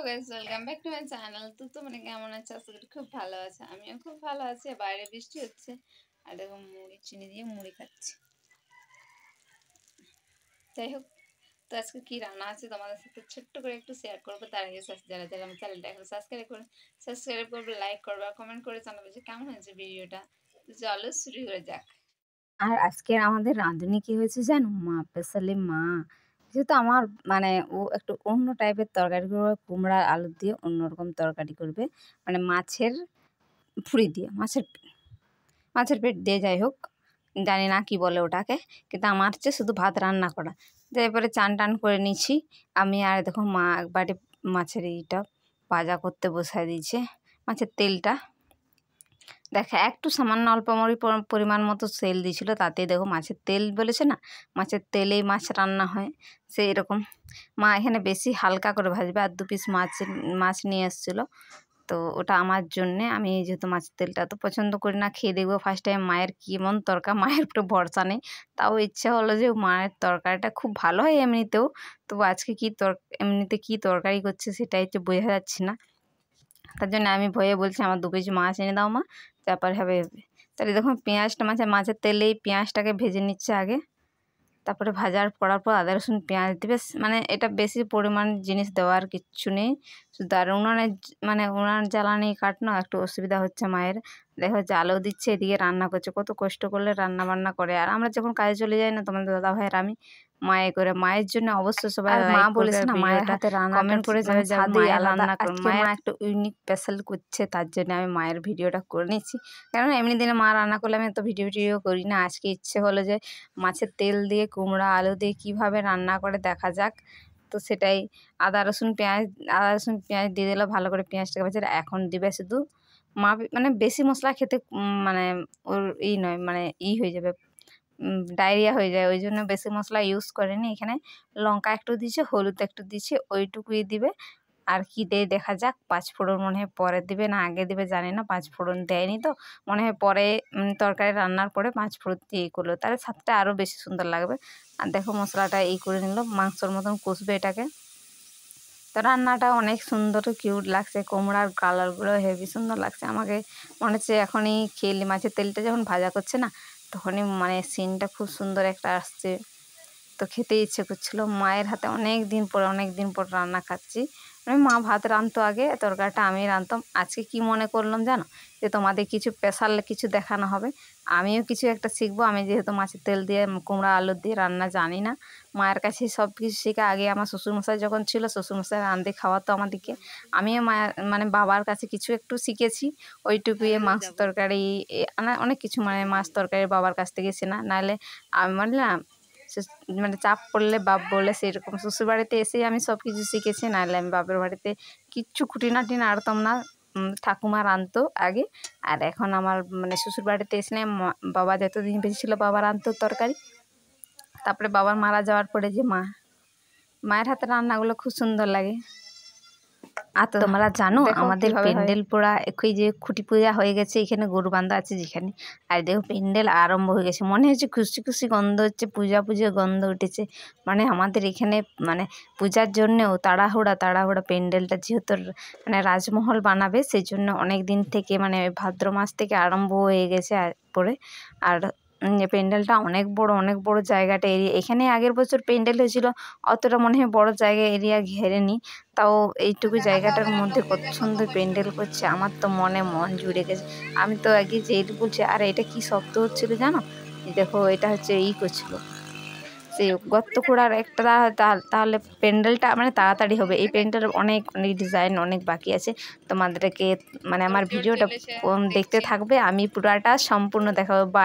Guys, welcome back to my channel. তো তোমরা কেমন আছো? আশা করি খুব ভালো আছো। আমিও খুব ভালো আছি। বাইরে বৃষ্টি হচ্ছে আর দেখো মুড়ি চিনি দিয়ে মুড়ি খাচ্ছি। যাই হোক, তো আজকে কি রান্না আছে তোমাদের সাথে ছোট্ট করে একটু শেয়ার করবো। তার আগে যারা যারা আমার চ্যানেলটা এখন সাবস্ক্রাইব করবে, লাইক করবে আর কমেন্ট করে জানাবে যে কেমন হয়েছে ভিডিওটা। তো চলো শুরু করে যাক। আর আজকের আমাদের রাঁধুনি কি হয়েছে জানো? মা, স্পেশালি মা। যেহেতু আমার মানে ও একটু অন্য টাইপের তরকারি করবে, কুমড়া আলু দিয়ে অন্যরকম তরকারি করবে, মানে মাছের ফুড়ি দিয়ে, মাছের পেট দিয়ে, যাই হোক জানি না কি বলে ওটাকে, কিন্তু আমার হচ্ছে শুধু ভাত রান্না করা। তো এরপরে চান টান করে নিচ্ছি আমি। আর দেখো মা একবারে মাছের এইটা ভাজা করতে বসায় দিয়েছে, মাছের তেলটা। দেখা একটু সামান্য অল্প পরিমাণ মতো তেল দিয়েছিল, তাতে দেখো মাছের তেল বলেছে না, মাছের তেলেই মাছ রান্না হয়, সেই এরকম। মা এখানে বেশি হালকা করে ভাজবে। আর 2 পিস মাছ নিয়ে এসেছিলো, তো ওটা আমার জন্যে। আমি যেহেতু মাছের তেলটা তো পছন্দ করি না, খেয়ে দেখবো ফার্স্ট টাইম মায়ের কেমন তরকারি। মায়ের একটু ভরসা নেই, তাও ইচ্ছা হলো যে মায়ের তরকারিটা খুব ভালো হয় এমনিতেও। তো আজকে এমনিতে কী তরকারি করছে সেটাই তো বোঝা যাচ্ছে না, তার জন্য আমি ভয়ে বলছি আমার 2 কেজি মাছ এনে দাও মা, তারপর হবে। তাহলে দেখুন পেঁয়াজটা মাছের তেলেই পেঁয়াজটাকে ভেজে নিচ্ছে আগে, তারপরে ভাজার পড়ার পর আদা রসুন পেঁয়াজ দিবে। মানে এটা বেশি পরিমাণ জিনিস দেওয়ার কিচ্ছু নেই, শুধু আর উনান জ্বালানি কাটনো একটু অসুবিধা হচ্ছে মায়ের। দেখো জালও দিচ্ছে, এদিকে রান্না করছে। কত কষ্ট করলে রান্না বান্না করে। আর আমরা যখন কাজে চলে যাই না, তোমাদের দাদা ভাইয়ের আমি, মায়ে করে মায়ের জন্য অবশ্যই সবাই লাইক বলেছে না, মায়ের হাতে রান্না কমেন্ট করে যাবে যে মায়ের রান্না করুন। মা একটু ইউনিক স্পেশাল করছে, তার জন্য আমি মায়ের ভিডিওটা করে নিচ্ছি। কারণ এমনি দিনে মা রান্না করলে আমি তো ভিডিও করি না। আজকে ইচ্ছে হলো যে মাছের তেল দিয়ে কুমড়া আলু দিয়ে কীভাবে রান্না করে দেখা যাক। তো সেটাই আদা রসুন পেঁয়াজ দিয়ে দিলে ভালো করে পেঁয়াজটাকে ভেজে। এখন দিবে শুধু মা, মানে বেশি মশলা খেতে মানে ওর নয়, মানে হয়ে যাবে, ডায়রিয়া হয়ে যায়, ওই জন্য বেশি মশলা ইউজ করেনি। এখানে লঙ্কা একটু দিয়েছে, হলুদ একটু দিয়েছে, ওইটুকুই দিবে। আর কি দেয় দেখা যাক। 5 ফোড়ন মনে হয় পরে দিবে না আগে দিবে জানি না, 5 ফোড়ন দেয়নি তো, মনে হয় পরে তরকারি রান্নার পরে 5 ফোড়ন দিয়ে করলো, তাহলে স্বাদটা আরও বেশি সুন্দর লাগবে। আর দেখো মশলাটা করে নিল, মাংসর মতন কষবে এটাকে। তো রান্নাটা অনেক সুন্দর কিউট লাগছে, কুমড়ার কালারগুলো হেভি সুন্দর লাগছে। আমাকে মনে হচ্ছে এখনই খেয়ে মাছের তেলটা যখন ভাজা করছে না, তখনই মানে সিনটা খুব সুন্দর একটা আসছে, তো খেতে ইচ্ছে করছিল। মায়ের হাতে অনেক দিন পর রান্না খাচ্ছি। মানে মা ভাত রাঁধতো আগে, তরকারিটা আমি রাঁধতাম। আজকে কি মনে করলাম জানো, যে তোমাদের কিছু স্পেশাল কিছু দেখানো হবে, আমিও কিছু একটা শিখবো। আমি যেহেতু মাছের তেল দিয়ে কুমড়া আলু দিয়ে রান্না জানি না, মায়ের কাছে সব কিছু শেখা। আগে আমার শ্বশুরমশাই যখন ছিল, শ্বশুরমশাই রাঁধে খাওয়াতো আমাদেরকে, আমিও মানে বাবার কাছে কিছু একটু শিখেছি। ওইটুকুই মাংস তরকারি, অনেক কিছু, মানে মাছ তরকারি বাবার কাছ থেকে শেখা। নাহলে আমি মানে চাপ পড়লে বাপ বলে, সেরকম শ্বশুরবাড়িতে এসেই আমি সব কিছু শিখেছি। নাহলে আমি বাপের বাড়িতে কিচ্ছু খুঁটিনাটি নাড়তাম না, ঠাকুমা রাঁধতো আগে। আর এখন আমার মানে শ্বশুরবাড়িতে এসে বাবা যতদিন বেশি ছিল বাবা রাঁধতো তরকারি। তারপরে বাবার মারা যাওয়ার পরে যে মায়ের হাতে রান্নাগুলো খুব সুন্দর লাগে। আর তোমরা জানো আমাদের প্যান্ডেল পোড়া এই যে খুঁটি পূজা হয়ে গেছে, এখানে গরু বান্ধা আছে যেখানে। আর দেখো প্যান্ডেল আরম্ভ হয়ে গেছে, মনে হচ্ছে খুশি খুশি গন্ধ হচ্ছে, পূজা গন্ধ উঠেছে। মানে আমাদের এখানে মানে পূজার জন্যেও তাড়াহুড়া প্যান্ডেলটা, যেহেতু মানে রাজমহল বানাবে, সেই জন্য অনেক দিন থেকে, মানে ভাদ্র মাস থেকে আরম্ভ হয়ে গেছে পরে। আর প্যান্ডেলটা অনেক বড় জায়গাটা এরিয়া। এখানে আগের বছর প্যান্ডেল হয়েছিল, অতটা মনে হয় বড় জায়গা এরিয়া ঘেরেনি, তাও এইটুকু জায়গাটার মধ্যে কত সুন্দর প্যান্ডেল করছে। আমার তো মন জুড়ে গেছে। আমি তো আগে যেই বলছি, আর এটা কি শব্দ হচ্ছিল জানো? দেখো এটা হচ্ছে করছিল, সেই গর্ত খোঁড়ার একটা। তাহলে প্যান্ডেলটা মানে তাড়াতাড়ি হবে। এই প্যান্ডেলের অনেক ডিজাইন অনেক বাকি আছে। তোমাদেরকে মানে আমার ভিডিওটা দেখতে থাকবে, আমি পুরাটা সম্পূর্ণ দেখাবো। বাই।